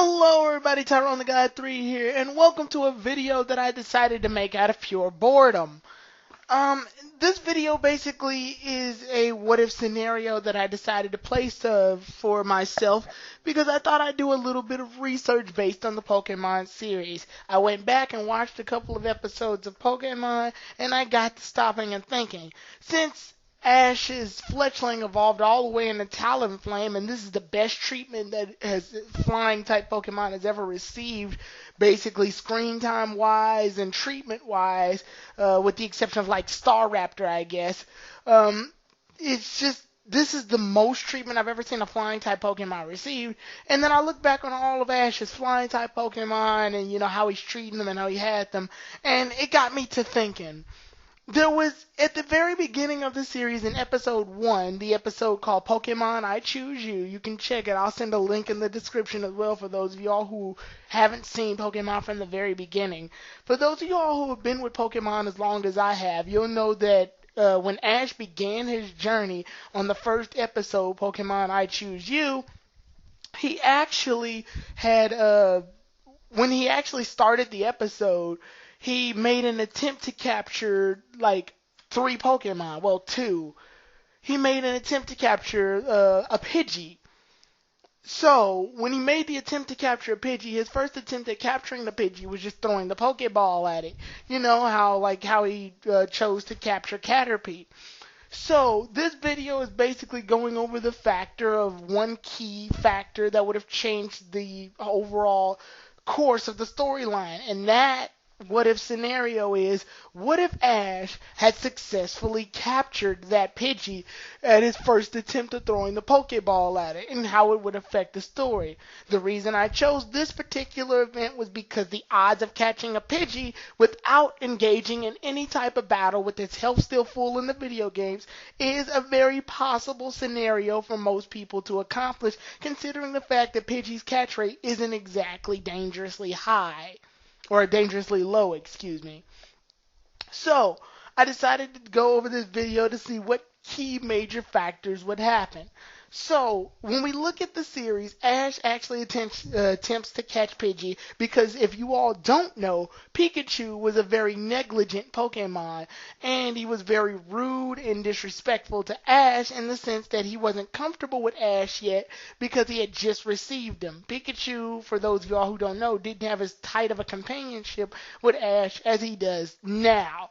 Hello everybody, Tyrone the Guy 3 here, and welcome to a video that I decided to make out of pure boredom. Um, this video basically is a what if scenario that I decided to place for myself because I thought I'd do a little bit of research based on the Pokemon series. I went back and watched a couple of episodes of Pokemon and I got to stopping and thinking, since Ash's fletchling evolved all the way into Talonflame, and this is the best treatment that has flying type Pokemon has ever received, basically screen time wise and treatment wise, with the exception of like Staraptor, I guess. It's just this is the most treatment I've ever seen a flying type Pokemon receive. And then I look back on all of Ash's flying type Pokemon and how he's treating them and how he had them, and it got me to thinking. There was, at the very beginning of the series in episode 1, the episode called Pokemon I Choose You. You can check it. I'll send a link in the description as well for those of y'all who haven't seen Pokemon from the very beginning. For those of y'all who have been with Pokemon as long as I have, you'll know that when Ash began his journey on the first episode, Pokemon I Choose You, he actually had, when he actually started the episode, he made an attempt to capture like three Pokemon. Well, two. He made an attempt to capture a Pidgey. So when he made the attempt to capture a Pidgey, his first attempt at capturing the Pidgey was just throwing the Pokeball at it. You know how he chose to capture Caterpie. So this video is basically going over the factor of one key factor that would have changed the overall course of the storyline, and that what if scenario is, what if Ash had successfully captured that Pidgey at his first attempt at throwing the Pokeball at it, and how it would affect the story. The reason I chose this particular event was because the odds of catching a Pidgey without engaging in any type of battle with its health still full in the video games is a very possible scenario for most people to accomplish, considering the fact that Pidgey's catch rate isn't exactly dangerously high. Or dangerously low, excuse me. So, I decided to go over this video to see what key major factors would happen. So, when we look at the series, Ash actually attempts to catch Pidgey because if you all don't know, Pikachu was a very negligent Pokemon, and he was very rude and disrespectful to Ash in the sense that he wasn't comfortable with Ash yet because he had just received him. Pikachu, for those of y'all who don't know, didn't have as tight of a companionship with Ash as he does now.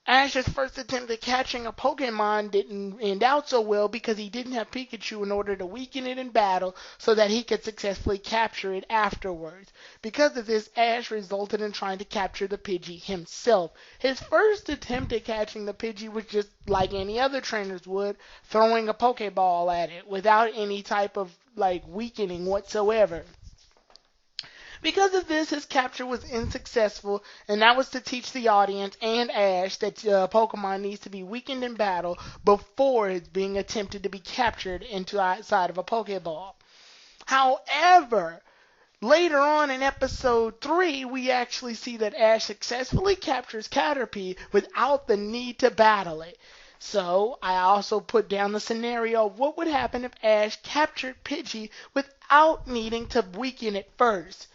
Ash's first attempt at catching a Pokemon didn't end out so well because he didn't have Pikachu in order to weaken it in battle so that he could successfully capture it afterwards. Because of this, Ash resulted in trying to capture the Pidgey himself. His first attempt at catching the Pidgey was just like any other trainers would, throwing a Pokeball at it without any type of weakening whatsoever. Because of this, his capture was unsuccessful, and that was to teach the audience and Ash that Pokemon needs to be weakened in battle before it's being attempted to be captured outside of a Pokeball. However, later on in episode 3, we actually see that Ash successfully captures Caterpie without the need to battle it. So, I also put down the scenario of what would happen if Ash captured Pidgey without needing to weaken it first.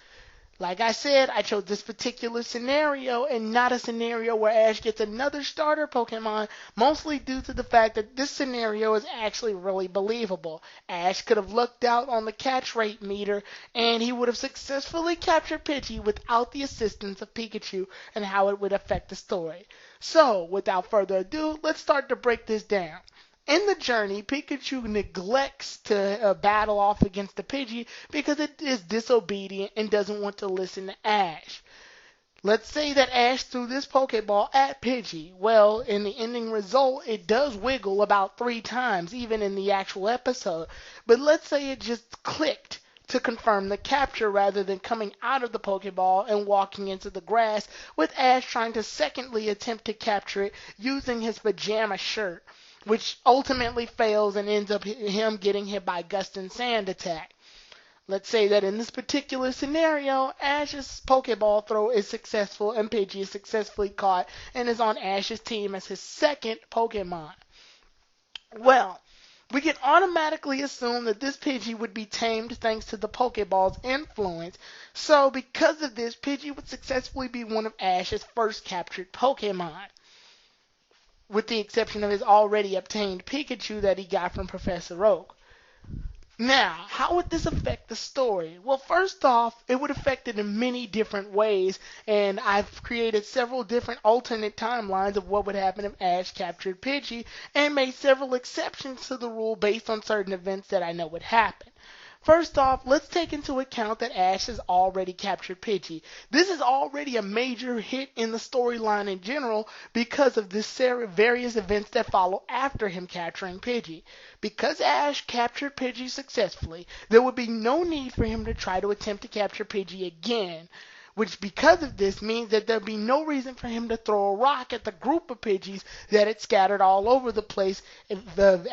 Like I said, I chose this particular scenario and not a scenario where Ash gets another starter Pokemon, mostly due to the fact that this scenario is actually really believable. Ash could have looked out on the catch rate meter and he would have successfully captured Pidgey without the assistance of Pikachu and how it would affect the story. So, without further ado, let's start to break this down. In the journey, Pikachu neglects to battle off against the Pidgey because it is disobedient and doesn't want to listen to Ash. Let's say that Ash threw this Pokeball at Pidgey. Well, in the ending result, it does wiggle about 3 times, even in the actual episode. But let's say it just clicked to confirm the capture rather than coming out of the Pokeball and walking into the grass, with Ash trying to secondly attempt to capture it using his pajama shirt, which ultimately fails and ends up him getting hit by Gust and Sand attack. Let's say that in this particular scenario, Ash's Pokeball throw is successful and Pidgey is successfully caught and is on Ash's team as his second Pokemon. Well, we can automatically assume that this Pidgey would be tamed thanks to the Pokeball's influence. So because of this, Pidgey would successfully be one of Ash's first captured Pokemon, with the exception of his already obtained Pikachu that he got from Professor Oak. Now, how would this affect the story? Well, first off, it would affect it in many different ways, and I've created several different alternate timelines of what would happen if Ash captured Pidgey, and made several exceptions to the rule based on certain events that I know would happen. First off, let's take into account that Ash has already captured Pidgey. This is already a major hit in the storyline in general because of the various events that follow after him capturing Pidgey. Because Ash captured Pidgey successfully, there would be no need for him to try to attempt to capture Pidgey again, which because of this means that there'd be no reason for him to throw a rock at the group of Pidgeys that had scattered all over the place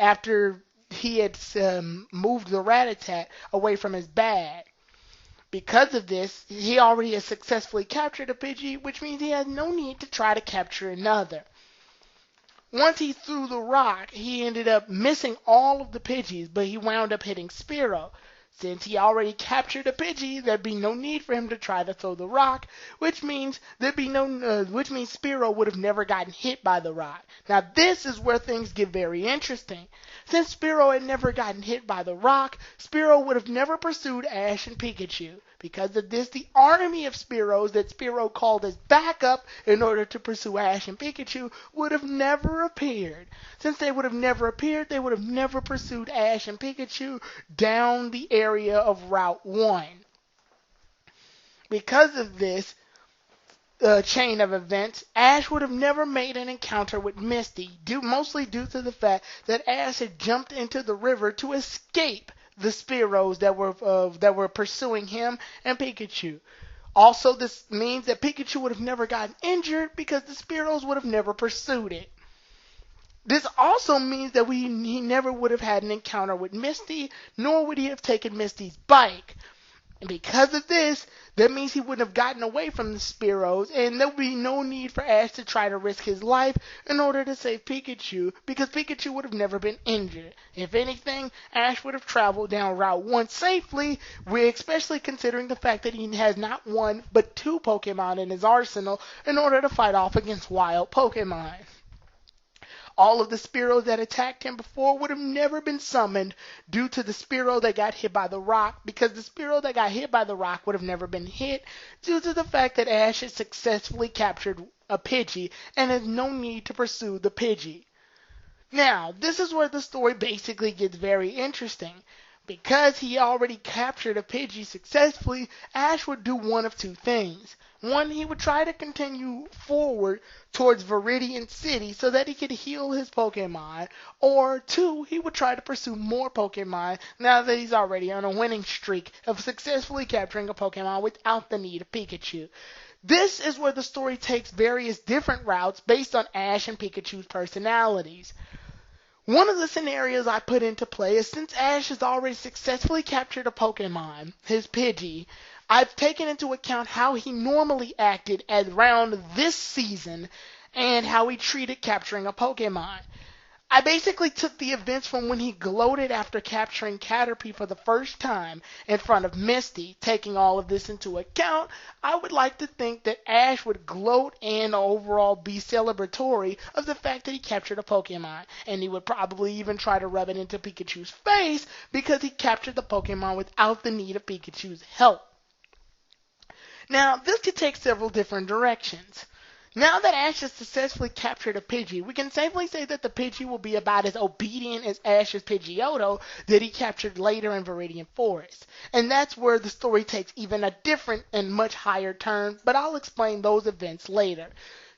after he had moved the Rattata away from his bag. Because of this, he already has successfully captured a Pidgey, which means he has no need to try to capture another. Once he threw the rock, he ended up missing all of the Pidgeys, but he wound up hitting Spearow. Since he already captured a Pidgey, there'd be no need for him to try to throw the rock, which means Spearow would have never gotten hit by the rock. Now this is where things get very interesting. Since Spearow had never gotten hit by the rock, Spearow would have never pursued Ash and Pikachu. Because of this, the army of Spearows that Spearow called as backup in order to pursue Ash and Pikachu would have never appeared. Since they would have never appeared, they would have never pursued Ash and Pikachu down the area of Route 1. Because of this chain of events, Ash would have never made an encounter with Misty, mostly due to the fact that Ash had jumped into the river to escape the Spearows that were pursuing him and Pikachu. Also, this means that Pikachu would have never gotten injured because the Spearows would have never pursued it. This also means that he never would have had an encounter with Misty, nor would he have taken Misty's bike. And because of this, that means he wouldn't have gotten away from the Spearows, and there would be no need for Ash to try to risk his life in order to save Pikachu, because Pikachu would have never been injured. If anything, Ash would have traveled down Route 1 safely, especially considering the fact that he has not one, but two Pokemon in his arsenal in order to fight off against wild Pokemon. All of the Spearows that attacked him before would have never been summoned due to the Spearow that got hit by the rock, because the Spearow that got hit by the rock would have never been hit due to the fact that Ash had successfully captured a Pidgey and has no need to pursue the Pidgey. Now, this is where the story basically gets very interesting. Because he already captured a Pidgey successfully, Ash would do one of two things. One, he would try to continue forward towards Viridian City so that he could heal his Pokemon, or two, he would try to pursue more Pokemon now that he's already on a winning streak of successfully capturing a Pokemon without the need of Pikachu. This is where the story takes various different routes based on Ash and Pikachu's personalities. One of the scenarios I put into play is since Ash has already successfully captured a Pokemon, his Pidgey, I've taken into account how he normally acted around this season and how he treated capturing a Pokemon. I basically took the events from when he gloated after capturing Caterpie for the first time in front of Misty. Taking all of this into account, I would like to think that Ash would gloat and overall be celebratory of the fact that he captured a Pokemon. And he would probably even try to rub it into Pikachu's face because he captured the Pokemon without the need of Pikachu's help. Now, this could take several different directions. Now that Ash has successfully captured a Pidgey, we can safely say that the Pidgey will be about as obedient as Ash's Pidgeotto that he captured later in Viridian Forest. And that's where the story takes even a different and much higher turn, but I'll explain those events later.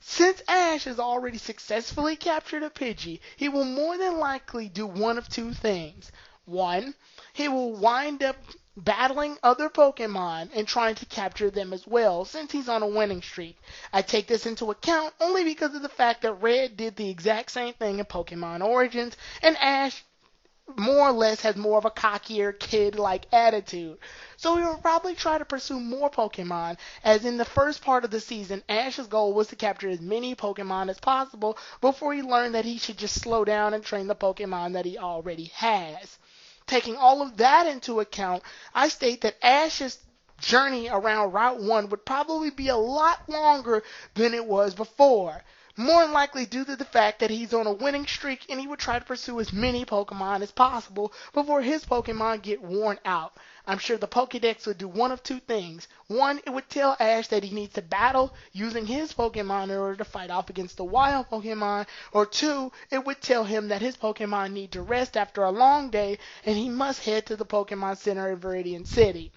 Since Ash has already successfully captured a Pidgey, he will more than likely do one of two things. One, he will wind up battling other Pokemon and trying to capture them as well, since he's on a winning streak. I take this into account only because of the fact that Red did the exact same thing in Pokemon Origins, and Ash more or less has more of a cockier kid-like attitude. So he will probably try to pursue more Pokemon, as in the first part of the season, Ash's goal was to capture as many Pokemon as possible before he learned that he should just slow down and train the Pokemon that he already has. Taking all of that into account, I state that Ash's journey around Route 1 would probably be a lot longer than it was before. More than likely due to the fact that he's on a winning streak and he would try to pursue as many Pokemon as possible before his Pokemon get worn out. I'm sure the Pokedex would do one of two things. One, it would tell Ash that he needs to battle using his Pokemon in order to fight off against the wild Pokemon. Or two, it would tell him that his Pokemon need to rest after a long day and he must head to the Pokemon Center in Viridian City.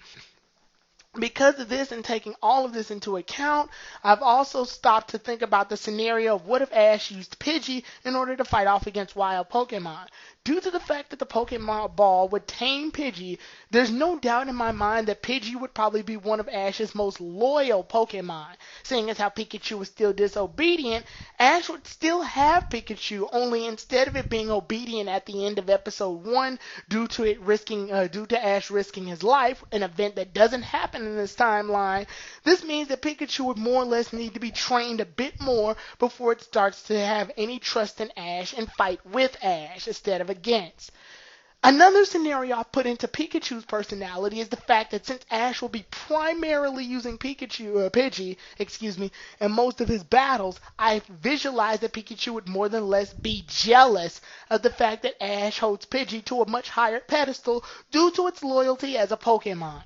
Because of this and taking all of this into account, I've also stopped to think about the scenario of what if Ash used Pidgey in order to fight off against wild Pokemon. Due to the fact that the Pokemon Ball would tame Pidgey, there's no doubt in my mind that Pidgey would probably be one of Ash's most loyal Pokemon. Seeing as how Pikachu was still disobedient, Ash would still have Pikachu, only instead of it being obedient at the end of episode 1 due to Ash risking his life, an event that doesn't happen in this timeline, this means that Pikachu would more or less need to be trained a bit more before it starts to have any trust in Ash and fight with Ash instead of against. Another scenario I put into Pikachu's personality is the fact that since Ash will be primarily using Pidgey, in most of his battles, I visualize that Pikachu would more than less be jealous of the fact that Ash holds Pidgey to a much higher pedestal due to its loyalty as a Pokemon.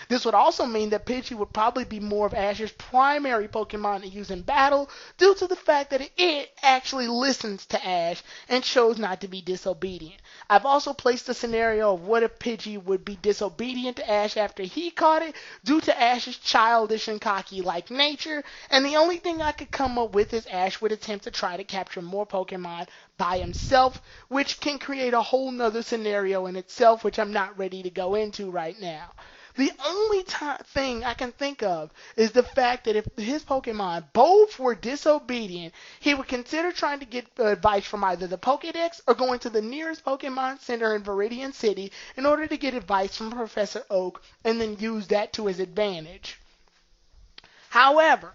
This would also mean that Pidgey would probably be more of Ash's primary Pokemon to use in battle due to the fact that it actually listens to Ash and chose not to be disobedient. I've also placed the scenario of what if Pidgey would be disobedient to Ash after he caught it due to Ash's childish and cocky-like nature, and the only thing I could come up with is Ash would attempt to try to capture more Pokemon by himself, which can create a whole nother scenario in itself, which I'm not ready to go into right now. The only thing I can think of is the fact that if his Pokemon both were disobedient, he would consider trying to get advice from either the Pokedex or going to the nearest Pokemon Center in Viridian City in order to get advice from Professor Oak and then use that to his advantage. However,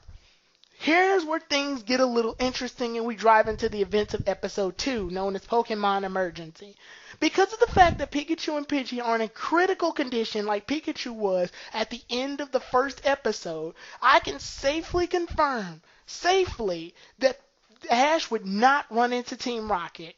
here's where things get a little interesting and we drive into the events of episode 2, known as Pokemon Emergency. Because of the fact that Pikachu and Pidgey are in a critical condition like Pikachu was at the end of the first episode, I can safely confirm, that Ash would not run into Team Rocket.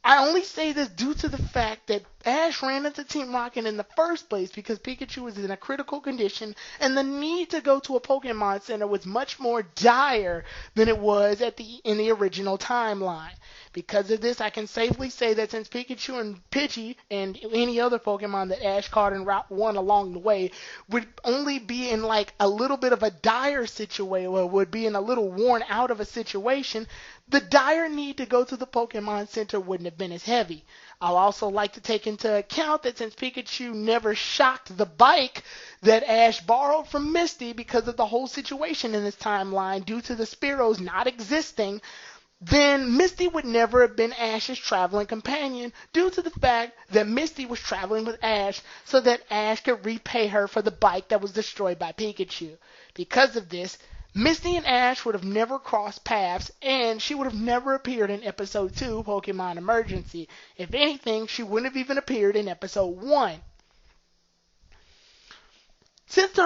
I only say this due to the fact that Ash ran into Team Rocket in the first place because Pikachu was in a critical condition and the need to go to a Pokemon Center was much more dire than it was in the original timeline. Because of this, I can safely say that since Pikachu and Pidgey and any other Pokemon that Ash caught in Route 1 along the way would only be in like a little bit of a dire situation, or would be in a little worn out of a situation, the dire need to go to the Pokemon Center wouldn't have been as heavy. I'll also like to take into account that since Pikachu never shocked the bike that Ash borrowed from Misty because of the whole situation in this timeline due to the Spearows not existing, then Misty would never have been Ash's traveling companion due to the fact that Misty was traveling with Ash so that Ash could repay her for the bike that was destroyed by Pikachu. Because of this, Misty and Ash would have never crossed paths, and she would have never appeared in Episode 2, Pokemon Emergency. If anything, she wouldn't have even appeared in Episode 1. Since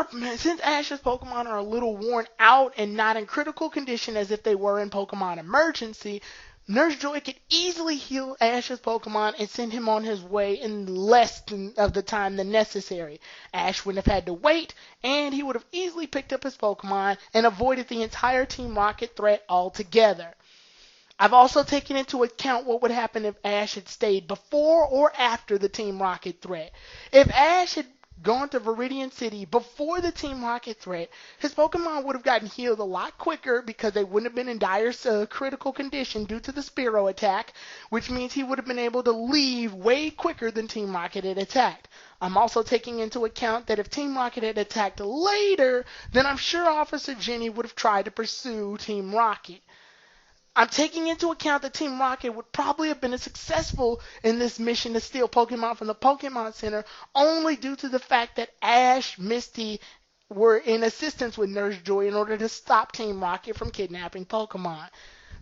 Ash's Pokemon are a little worn out and not in critical condition as if they were in Pokemon Emergency, Nurse Joy could easily heal Ash's Pokemon and send him on his way in less of the time than necessary. Ash wouldn't have had to wait, and he would have easily picked up his Pokemon and avoided the entire Team Rocket threat altogether. I've also taken into account what would happen if Ash had stayed before or after the Team Rocket threat. If Ash had gone to Viridian City before the Team Rocket threat, his Pokemon would have gotten healed a lot quicker because they wouldn't have been in dire critical condition due to the Spearow attack, which means he would have been able to leave way quicker than Team Rocket had attacked. I'm also taking into account that if Team Rocket had attacked later, then I'm sure Officer Jenny would have tried to pursue Team Rocket. I'm taking into account that Team Rocket would probably have been successful in this mission to steal Pokemon from the Pokemon Center only due to the fact that Ash, Misty were in assistance with Nurse Joy in order to stop Team Rocket from kidnapping Pokemon.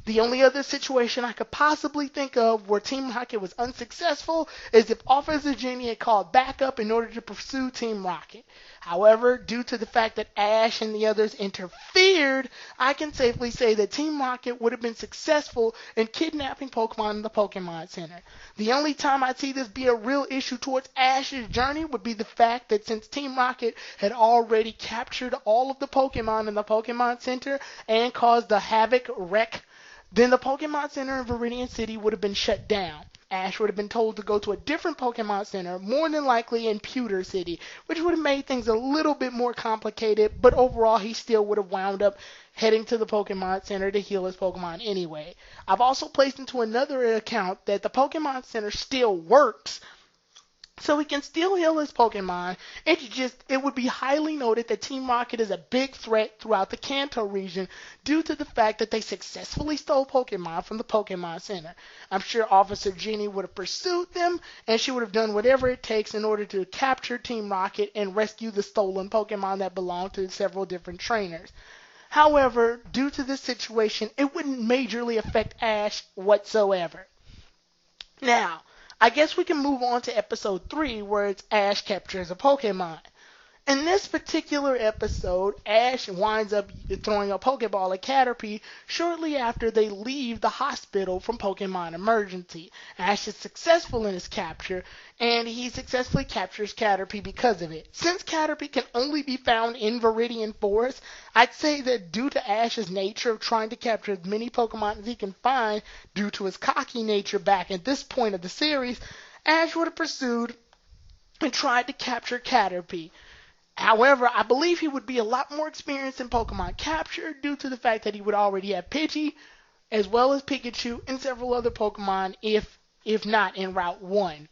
The only other situation I could possibly think of where Team Rocket was unsuccessful is if Officer Jenny had called backup in order to pursue Team Rocket. However, due to the fact that Ash and the others interfered, I can safely say that Team Rocket would have been successful in kidnapping Pokemon in the Pokemon Center. The only time I see this be a real issue towards Ash's journey would be the fact that since Team Rocket had already captured all of the Pokemon in the Pokemon Center and caused the havoc wreck, then the Pokemon Center in Viridian City would have been shut down. Ash would have been told to go to a different Pokemon Center, more than likely in Pewter City, which would have made things a little bit more complicated, but overall he still would have wound up heading to the Pokemon Center to heal his Pokemon anyway. I've also placed into another account that the Pokemon Center still works, so he can still heal his Pokemon. It would be highly noted that Team Rocket is a big threat throughout the Kanto region due to the fact that they successfully stole Pokemon from the Pokemon Center. I'm sure Officer Jenny would have pursued them, and she would have done whatever it takes in order to capture Team Rocket and rescue the stolen Pokemon that belong to several different trainers. However, due to this situation, it wouldn't majorly affect Ash whatsoever. Now, I guess we can move on to episode 3 where it's Ash captures a Pokemon. In this particular episode, Ash winds up throwing a Pokeball at Caterpie shortly after they leave the hospital from Pokemon Emergency. Ash is successful in his capture, and he successfully captures Caterpie because of it. Since Caterpie can only be found in Viridian Forest, I'd say that due to Ash's nature of trying to capture as many Pokemon as he can find, due to his cocky nature back at this point of the series, Ash would have pursued and tried to capture Caterpie. However, I believe he would be a lot more experienced in Pokemon capture due to the fact that he would already have Pidgey, as well as Pikachu and several other Pokemon if not in Route 1.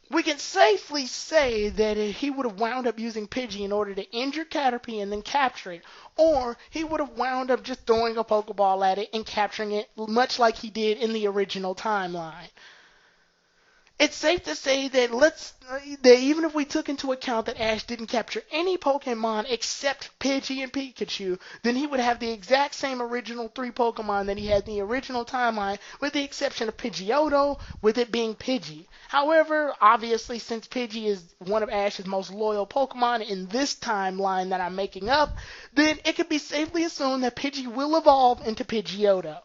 We can safely say that he would have wound up using Pidgey in order to injure Caterpie and then capture it, or he would have wound up just throwing a Pokeball at it and capturing it much like he did in the original timeline. It's safe to say that even if we took into account that Ash didn't capture any Pokemon except Pidgey and Pikachu, then he would have the exact same original 3 Pokemon that he had in the original timeline, with the exception of Pidgeotto, with it being Pidgey. However, obviously, since Pidgey is one of Ash's most loyal Pokemon in this timeline that I'm making up, then it could be safely assumed that Pidgey will evolve into Pidgeotto.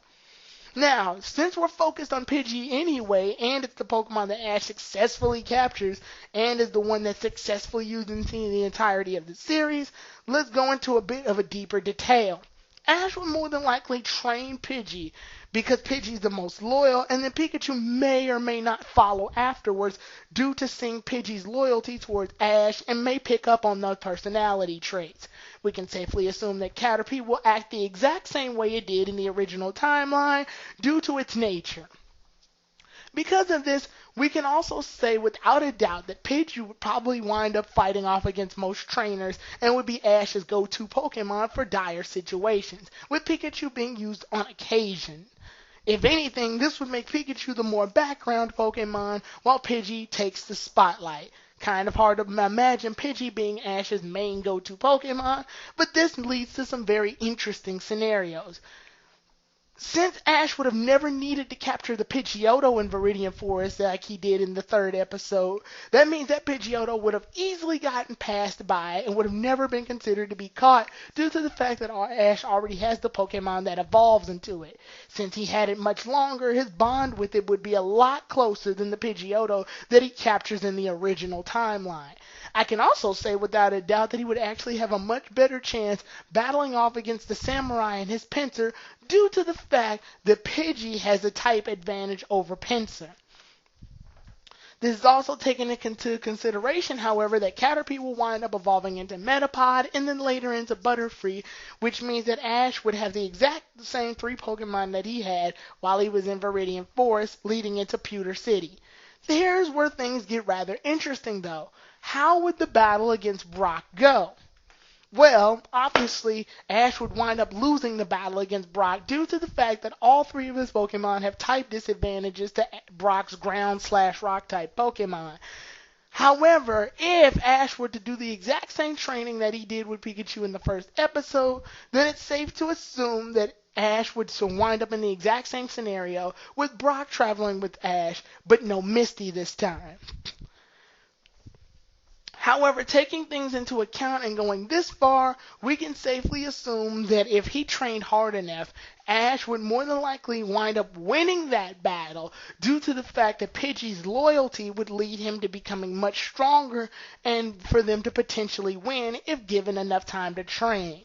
Now, since we're focused on Pidgey anyway, and it's the Pokemon that Ash successfully captures, and is the one that's successfully used in the entirety of the series, let's go into a bit of a deeper detail. Ash will more than likely train Pidgey, because Pidgey's the most loyal, and then Pikachu may or may not follow afterwards due to seeing Pidgey's loyalty towards Ash and may pick up on those personality traits. We can safely assume that Caterpie will act the exact same way it did in the original timeline due to its nature. Because of this, we can also say without a doubt that Pidgey would probably wind up fighting off against most trainers and would be Ash's go-to Pokemon for dire situations, with Pikachu being used on occasion. If anything, this would make Pikachu the more background Pokemon, while Pidgey takes the spotlight. Kind of hard to imagine Pidgey being Ash's main go-to Pokemon, but this leads to some very interesting scenarios. Since Ash would have never needed to capture the Pidgeotto in Viridian Forest like he did in the 3rd episode, that means that Pidgeotto would have easily gotten passed by and would have never been considered to be caught due to the fact that Ash already has the Pokemon that evolves into it. Since he had it much longer, his bond with it would be a lot closer than the Pidgeotto that he captures in the original timeline. I can also say without a doubt that he would actually have a much better chance battling off against the Samurai and his Pinsir due to the fact that Pidgey has a type advantage over Pinsir. This is also taken into consideration, however, that Caterpie will wind up evolving into Metapod and then later into Butterfree, which means that Ash would have the exact same 3 Pokemon that he had while he was in Viridian Forest, leading into Pewter City. Here's where things get rather interesting though. How would the battle against Brock go? Well, obviously, Ash would wind up losing the battle against Brock due to the fact that all three of his Pokemon have type disadvantages to Brock's ground/rock type Pokemon. However, if Ash were to do the exact same training that he did with Pikachu in the first episode, then it's safe to assume that Ash would so wind up in the exact same scenario with Brock traveling with Ash, but no Misty this time. However, taking things into account and going this far, we can safely assume that if he trained hard enough, Ash would more than likely wind up winning that battle due to the fact that Pidgey's loyalty would lead him to becoming much stronger and for them to potentially win if given enough time to train.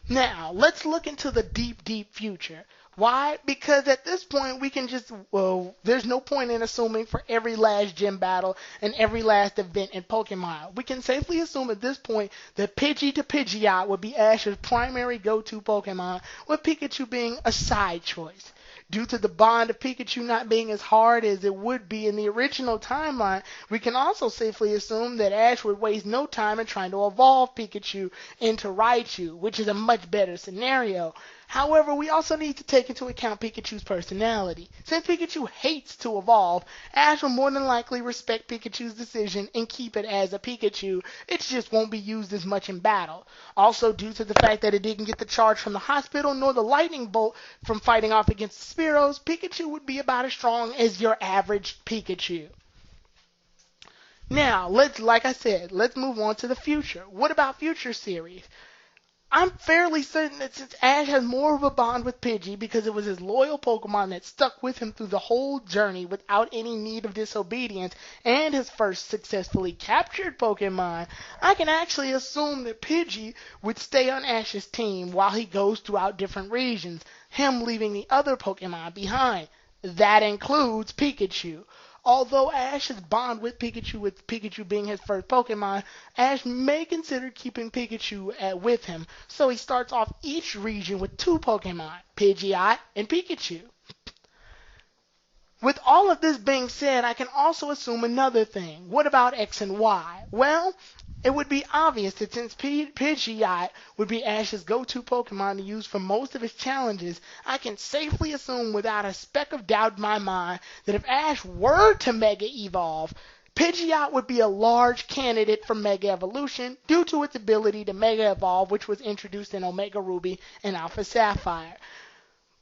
Now, let's look into the deep, deep future. Why? Because at this point, we can just, well, there's no point in assuming for every last gym battle and every last event in Pokemon. We can safely assume at this point that Pidgey to Pidgeot would be Ash's primary go-to Pokemon, with Pikachu being a side choice. Due to the bond of Pikachu not being as hard as it would be in the original timeline, we can also safely assume that Ash would waste no time in trying to evolve Pikachu into Raichu, which is a much better scenario. However, we also need to take into account Pikachu's personality. Since Pikachu hates to evolve, Ash will more than likely respect Pikachu's decision and keep it as a Pikachu. It just won't be used as much in battle. Also, due to the fact that it didn't get the charge from the hospital nor the lightning bolt from fighting off against the Spearows, Pikachu would be about as strong as your average Pikachu. Now, like I said, let's move on to the future. What about future series? I'm fairly certain that since Ash has more of a bond with Pidgey because it was his loyal Pokemon that stuck with him through the whole journey without any need of disobedience and his first successfully captured Pokemon, I can actually assume that Pidgey would stay on Ash's team while he goes throughout different regions, him leaving the other Pokemon behind. That includes Pikachu. Although Ash's bond with Pikachu being his first Pokemon, Ash may consider keeping Pikachu with him, so he starts off each region with two Pokemon, Pidgeot and Pikachu. With all of this being said, I can also assume another thing. What about X and Y? Well, it would be obvious that since Pidgeot would be Ash's go-to Pokemon to use for most of his challenges, I can safely assume without a speck of doubt in my mind that if Ash were to Mega Evolve, Pidgeot would be a large candidate for Mega Evolution due to its ability to Mega Evolve, which was introduced in Omega Ruby and Alpha Sapphire.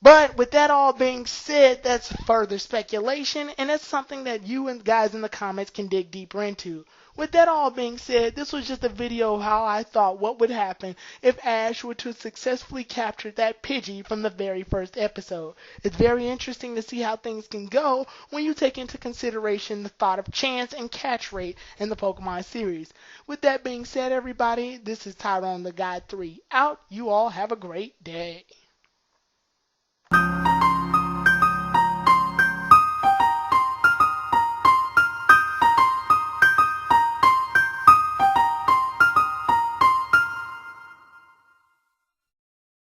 But with that all being said, that's further speculation, and that's something that you and guys in the comments can dig deeper into. With that all being said, this was just a video of how I thought what would happen if Ash were to successfully capture that Pidgey from the very first episode. It's very interesting to see how things can go when you take into consideration the thought of chance and catch rate in the Pokemon series. With that being said, everybody, this is Tyrone the Guide 3 out. You all have a great day.